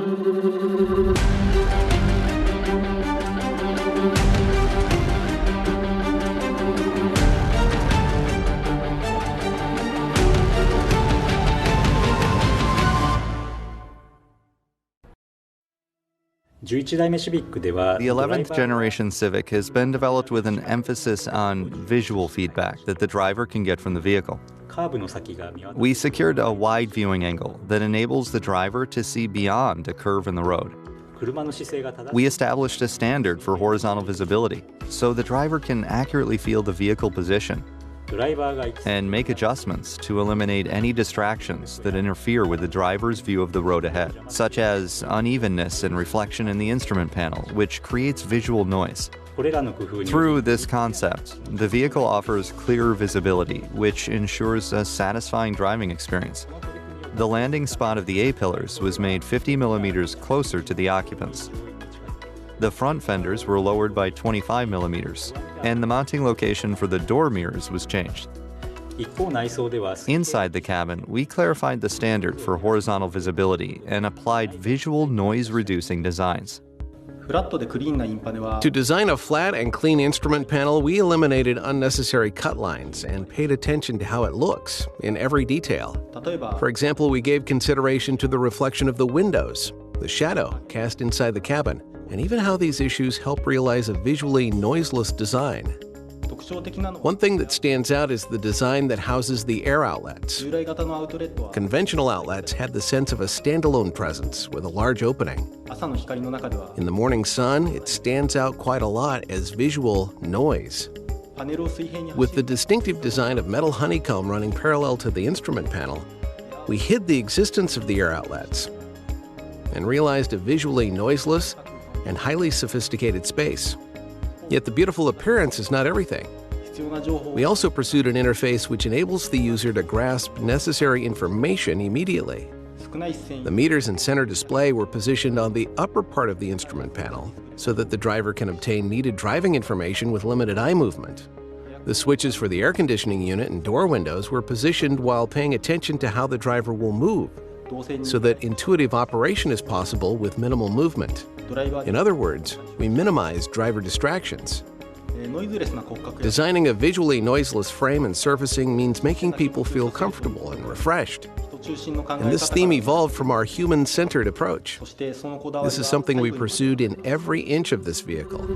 The 11th generation Civic has been developed with an emphasis on visual feedback that the driver can get from the vehicle. We secured a wide viewing angle that enables the driver to see beyond a curve in the road. We established a standard for horizontal visibility so the driver can accurately feel the vehicle position and make adjustments to eliminate any distractions that interfere with the driver's view of the road ahead, such as unevenness and reflection in the instrument panel, which creates visual noise. Through this concept, the vehicle offers clearer visibility, which ensures a satisfying driving experience. The landing spot of the A-pillars was made 50 millimeters closer to the occupants. The front fenders were lowered by 25 millimeters, and the mounting location for the door mirrors was changed. Inside the cabin, we clarified the standard for horizontal visibility and applied visual noise-reducing designs. To design a flat and clean instrument panel, we eliminated unnecessary cut lines and paid attention to how it looks in every detail. For example, we gave consideration to the reflection of the windows, the shadow cast inside the cabin, and even how these issues help realize a visually noiseless design. One thing that stands out is the design that houses the air outlets. Conventional outlets had the sense of a standalone presence with a large opening. In the morning sun, it stands out quite a lot as visual noise. With the distinctive design of metal honeycomb running parallel to the instrument panel, we hid the existence of the air outlets and realized a visually noiseless and highly sophisticated space. Yet the beautiful appearance is not everything. We also pursued an interface which enables the user to grasp necessary information immediately. The meters and center display were positioned on the upper part of the instrument panel so that the driver can obtain needed driving information with limited eye movement. The switches for the air conditioning unit and door windows were positioned while paying attention to how the driver will move, so that intuitive operation is possible with minimal movement. In other words, we minimize driver distractions. Designing a visually noiseless frame and surfacing means making people feel comfortable and refreshed. And this theme evolved from our human-centered approach. This is something we pursued in every inch of this vehicle.